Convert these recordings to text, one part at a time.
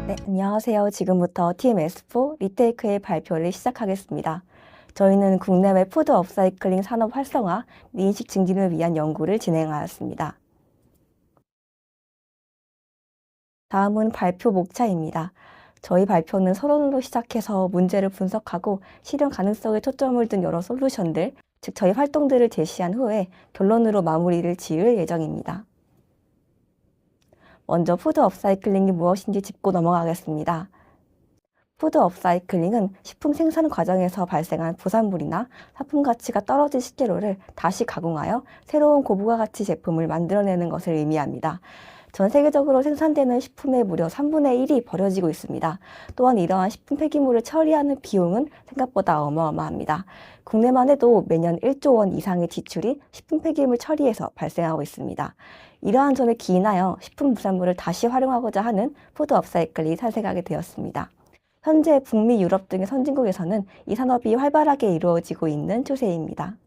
네, 안녕하세요. 지금부터 TMS4 리테이크의 발표를 시작하겠습니다. 저희는 국내외 푸드 업사이클링 산업 활성화, 인식 증진을 위한 연구를 진행하였습니다. 다음은 발표 목차입니다. 저희 발표는 서론으로 시작해서 문제를 분석하고 실현 가능성에 초점을 둔 여러 솔루션들, 즉 저희 활동들을 제시한 후에 결론으로 마무리를 지을 예정입니다. 먼저 푸드 업사이클링이 무엇인지 짚고 넘어가겠습니다. 푸드 업사이클링은 식품 생산 과정에서 발생한 부산물이나 상품 가치가 떨어진 식재료를 다시 가공하여 새로운 고부가 가치 제품을 만들어내는 것을 의미합니다. 전 세계적으로 생산되는 식품의 무려 3분의 1이 버려지고 있습니다. 또한 이러한 식품 폐기물을 처리하는 비용은 생각보다 어마어마합니다. 국내만 해도 매년 1조 원 이상의 지출이 식품 폐기물 처리에서 발생하고 있습니다. 이러한 점에 기인하여 식품 부산물을 다시 활용하고자 하는 푸드 업사이클이 탄생하게 되었습니다. 현재 북미, 유럽 등의 선진국에서는 이 산업이 활발하게 이루어지고 있는 추세입니다.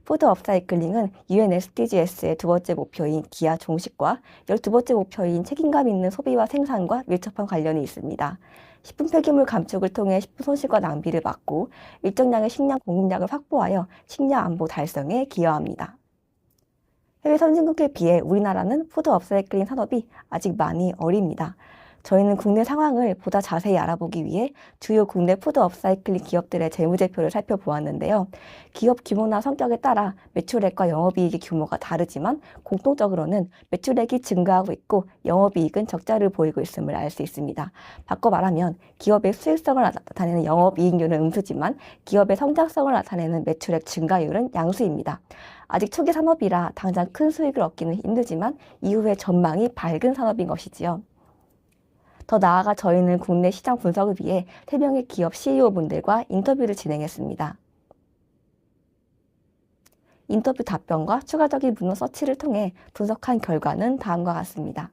푸드 업사이클링은 UN SDGs의 두 번째 목표인 기하 종식과 12번째 목표인 책임감 있는 소비와 생산과 밀접한 관련이 있습니다. 식품 폐기물 감축을 통해 식품 손실과 낭비를 막고 일정량의 식량 공급량을 확보하여 식량 안보 달성에 기여합니다. 해외 선진국에 비해 우리나라는 푸드 업사이클링 산업이 아직 많이 어립니다. 저희는 국내 상황을 보다 자세히 알아보기 위해 주요 국내 푸드 업사이클링 기업들의 재무제표를 살펴보았는데요. 기업 규모나 성격에 따라 매출액과 영업이익의 규모가 다르지만 공통적으로는 매출액이 증가하고 있고 영업이익은 적자를 보이고 있음을 알 수 있습니다. 바꿔 말하면 기업의 수익성을 나타내는 영업이익률은 음수지만 기업의 성장성을 나타내는 매출액 증가율은 양수입니다. 아직 초기 산업이라 당장 큰 수익을 얻기는 힘들지만 이후의 전망이 밝은 산업인 것이지요. 더 나아가 저희는 국내 시장 분석을 위해 3명의 기업 CEO분들과 인터뷰를 진행했습니다. 인터뷰 답변과 추가적인 문헌 서치를 통해 분석한 결과는 다음과 같습니다.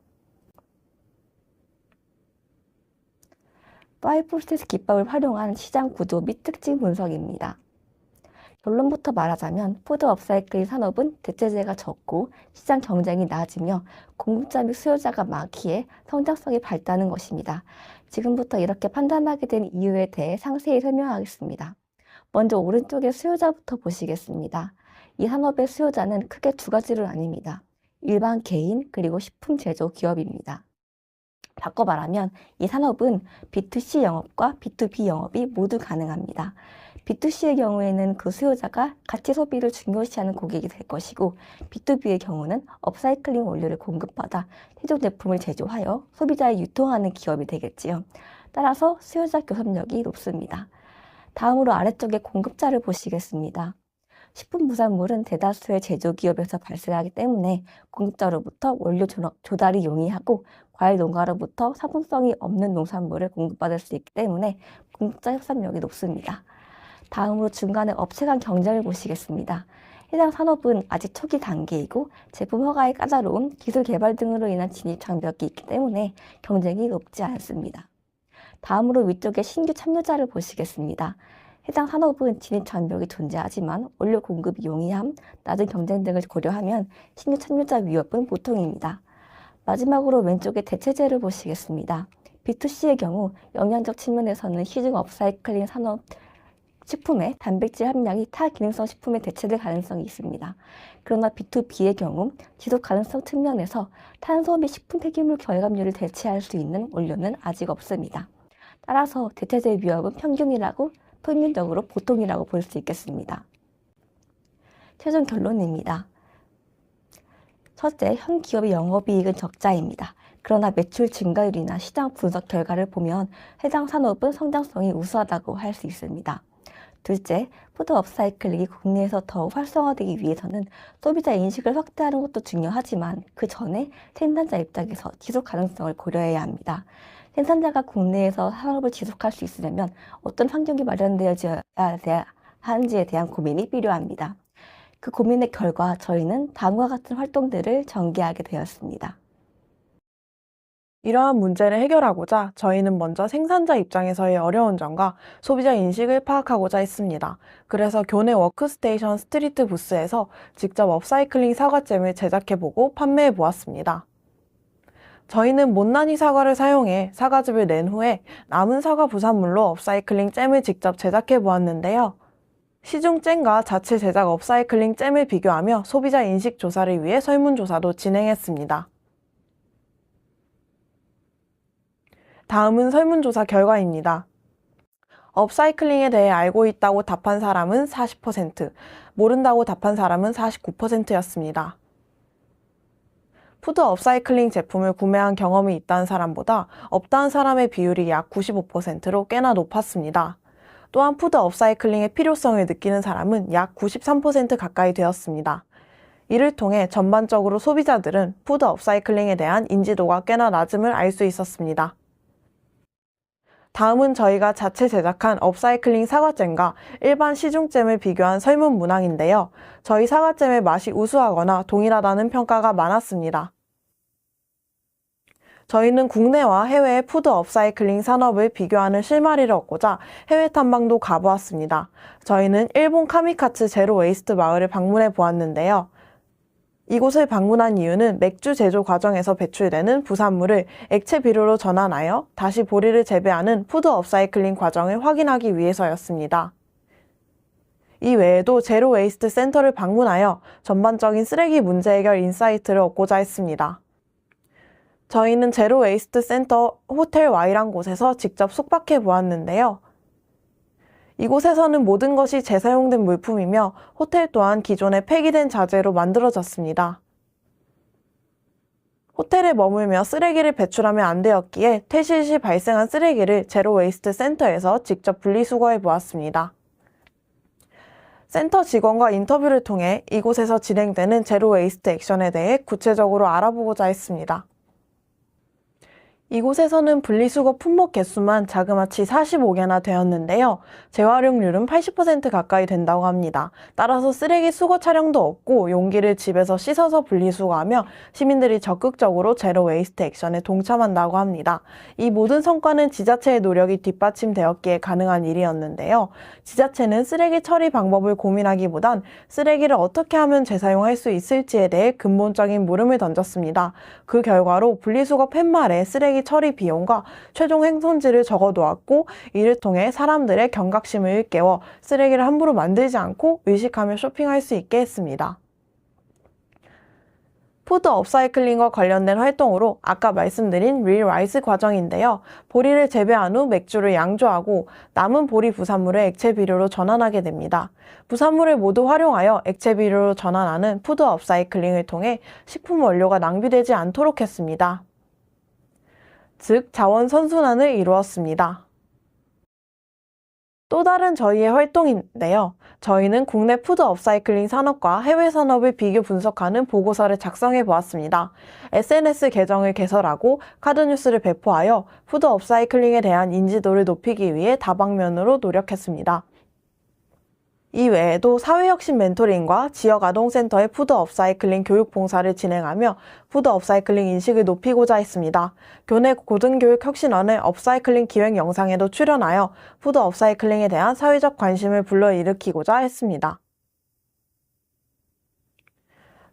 5프로세스 기법을 활용한 시장 구조 및 특징 분석입니다. 결론부터 말하자면 푸드 업사이클링 산업은 대체재가 적고 시장 경쟁이 낮으며 공급자 및 수요자가 많기에 성장성이 밝다는 것입니다. 지금부터 이렇게 판단하게 된 이유에 대해 상세히 설명하겠습니다. 먼저 오른쪽의 수요자부터 보시겠습니다. 이 산업의 수요자는 크게 두 가지로 나뉩니다. 일반 개인 그리고 식품 제조 기업입니다. 바꿔 말하면 이 산업은 B2C 영업과 B2B 영업이 모두 가능합니다. B2C의 경우에는 그 수요자가 가치 소비를 중요시하는 고객이 될 것이고 B2B의 경우는 업사이클링 원료를 공급받아 최종 제품을 제조하여 소비자에 유통하는 기업이 되겠지요. 따라서 수요자 교섭력이 높습니다. 다음으로 아래쪽의 공급자를 보시겠습니다. 식품 부산물은 대다수의 제조기업에서 발생하기 때문에 공급자로부터 원료 조달이 용이하고 과일 농가로부터 상품성이 없는 농산물을 공급받을 수 있기 때문에 공급자 협상력이 높습니다. 다음으로 중간에 업체 간 경쟁을 보시겠습니다. 해당 산업은 아직 초기 단계이고 제품 허가의 까다로움, 기술 개발 등으로 인한 진입 장벽이 있기 때문에 경쟁이 높지 않습니다. 다음으로 위쪽에 신규 참여자를 보시겠습니다. 해당 산업은 진입 장벽이 존재하지만 원료 공급이 용이함, 낮은 경쟁 등을 고려하면 신규 참여자 위협은 보통입니다. 마지막으로 왼쪽에 대체재를 보시겠습니다. B2C의 경우 영양적 측면에서는 시중 업사이클링 산업 식품의 단백질 함량이 타 기능성 식품에 대체될 가능성이 있습니다. 그러나 B2B의 경우 지속 가능성 측면에서 탄소 및 식품 폐기물 결합률을 대체할 수 있는 원료는 아직 없습니다. 따라서 대체재 위협은 평균적으로 보통이라고 볼 수 있겠습니다. 최종 결론입니다. 첫째, 현 기업의 영업이익은 적자입니다. 그러나 매출 증가율이나 시장 분석 결과를 보면 해당 산업은 성장성이 우수하다고 할 수 있습니다. 둘째, 푸드 업사이클링이 국내에서 더욱 활성화되기 위해서는 소비자 인식을 확대하는 것도 중요하지만 그 전에 생산자 입장에서 지속 가능성을 고려해야 합니다. 생산자가 국내에서 산업을 지속할 수 있으려면 어떤 환경이 마련되어야 하는지에 대한 고민이 필요합니다. 그 고민의 결과 저희는 다음과 같은 활동들을 전개하게 되었습니다. 이러한 문제를 해결하고자 저희는 먼저 생산자 입장에서의 어려운 점과 소비자 인식을 파악하고자 했습니다. 그래서 교내 워크스테이션 스트리트 부스에서 직접 업사이클링 사과잼을 제작해보고 판매해보았습니다. 저희는 못난이 사과를 사용해 사과즙을 낸 후에 남은 사과 부산물로 업사이클링 잼을 직접 제작해 보았는데요. 시중 잼과 자체 제작 업사이클링 잼을 비교하며 소비자 인식 조사를 위해 설문조사도 진행했습니다. 다음은 설문조사 결과입니다. 업사이클링에 대해 알고 있다고 답한 사람은 40%, 모른다고 답한 사람은 49%였습니다. 푸드 업사이클링 제품을 구매한 경험이 있다는 사람보다 없다는 사람의 비율이 약 95%로 꽤나 높았습니다. 또한 푸드 업사이클링의 필요성을 느끼는 사람은 약 93% 가까이 되었습니다. 이를 통해 전반적으로 소비자들은 푸드 업사이클링에 대한 인지도가 꽤나 낮음을 알 수 있었습니다. 다음은 저희가 자체 제작한 업사이클링 사과잼과 일반 시중잼을 비교한 설문 문항인데요. 저희 사과잼의 맛이 우수하거나 동일하다는 평가가 많았습니다. 저희는 국내와 해외의 푸드 업사이클링 산업을 비교하는 실마리를 얻고자 해외 탐방도 가보았습니다. 저희는 일본 카미카츠 제로 웨이스트 마을을 방문해 보았는데요. 이곳을 방문한 이유는 맥주 제조 과정에서 배출되는 부산물을 액체 비료로 전환하여 다시 보리를 재배하는 푸드 업사이클링 과정을 확인하기 위해서였습니다. 이 외에도 제로 웨이스트 센터를 방문하여 전반적인 쓰레기 문제 해결 인사이트를 얻고자 했습니다. 저희는 제로 웨이스트 센터 호텔 Y란 곳에서 직접 숙박해 보았는데요. 이곳에서는 모든 것이 재사용된 물품이며 호텔 또한 기존에 폐기된 자재로 만들어졌습니다. 호텔에 머물며 쓰레기를 배출하면 안 되었기에 퇴실 시 발생한 쓰레기를 제로 웨이스트 센터에서 직접 분리수거해 보았습니다. 센터 직원과 인터뷰를 통해 이곳에서 진행되는 제로 웨이스트 액션에 대해 구체적으로 알아보고자 했습니다. 이곳에서는 분리수거 품목 개수만 자그마치 45개나 되었는데요. 재활용률은 80% 가까이 된다고 합니다. 따라서 쓰레기 수거 차량도 없고 용기를 집에서 씻어서 분리수거하며 시민들이 적극적으로 제로 웨이스트 액션에 동참한다고 합니다. 이 모든 성과는 지자체의 노력이 뒷받침되었기에 가능한 일이었는데요. 지자체는 쓰레기 처리 방법을 고민하기보단 쓰레기를 어떻게 하면 재사용할 수 있을지에 대해 근본적인 물음을 던졌습니다. 그 결과로 분리수거 팻말에 쓰레기 처리 비용과 최종 훼손지를 적어놓았고 이를 통해 사람들의 경각심을 일깨워 쓰레기를 함부로 만들지 않고 의식하며 쇼핑할 수 있게 했습니다. 푸드 업사이클링과 관련된 활동으로 아까 말씀드린 릴라이스 과정인데요. 보리를 재배한 후 맥주를 양조하고 남은 보리 부산물을 액체 비료로 전환하게 됩니다. 부산물을 모두 활용하여 액체 비료로 전환하는 푸드 업사이클링을 통해 식품 원료가 낭비되지 않도록 했습니다. 즉, 자원 선순환을 이루었습니다. 또 다른 저희의 활동인데요. 저희는 국내 푸드 업사이클링 산업과 해외 산업을 비교 분석하는 보고서를 작성해 보았습니다. SNS 계정을 개설하고 카드뉴스를 배포하여 푸드 업사이클링에 대한 인지도를 높이기 위해 다방면으로 노력했습니다. 이 외에도 사회혁신 멘토링과 지역아동센터의 푸드 업사이클링 교육 봉사를 진행하며 푸드 업사이클링 인식을 높이고자 했습니다. 교내 고등교육혁신원의 업사이클링 기획 영상에도 출연하여 푸드 업사이클링에 대한 사회적 관심을 불러일으키고자 했습니다.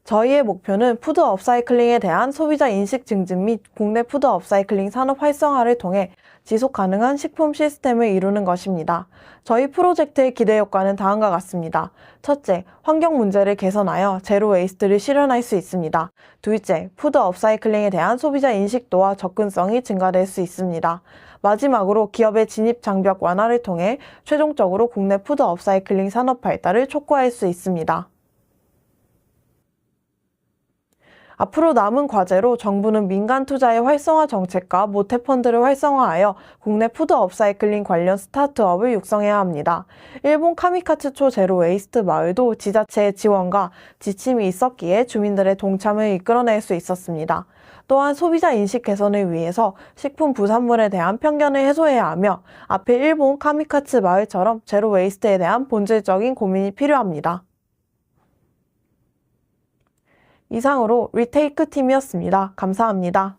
저희의 목표는 푸드 업사이클링에 대한 소비자 인식 증진 및 국내 푸드 업사이클링 산업 활성화를 통해 지속 가능한 식품 시스템을 이루는 것입니다. 저희 프로젝트의 기대 효과는 다음과 같습니다. 첫째, 환경 문제를 개선하여 제로 웨이스트를 실현할 수 있습니다. 둘째, 푸드 업사이클링에 대한 소비자 인식도와 접근성이 증가될 수 있습니다. 마지막으로 기업의 진입 장벽 완화를 통해 최종적으로 국내 푸드 업사이클링 산업 발달을 촉구할 수 있습니다. 앞으로 남은 과제로 정부는 민간 투자의 활성화 정책과 모태펀드를 활성화하여 국내 푸드 업사이클링 관련 스타트업을 육성해야 합니다. 일본 카미카츠초 제로 웨이스트 마을도 지자체의 지원과 지침이 있었기에 주민들의 동참을 이끌어낼 수 있었습니다. 또한 소비자 인식 개선을 위해서 식품 부산물에 대한 편견을 해소해야 하며 앞에 일본 카미카츠 마을처럼 제로 웨이스트에 대한 본질적인 고민이 필요합니다. 이상으로 리테이크 팀이었습니다. 감사합니다.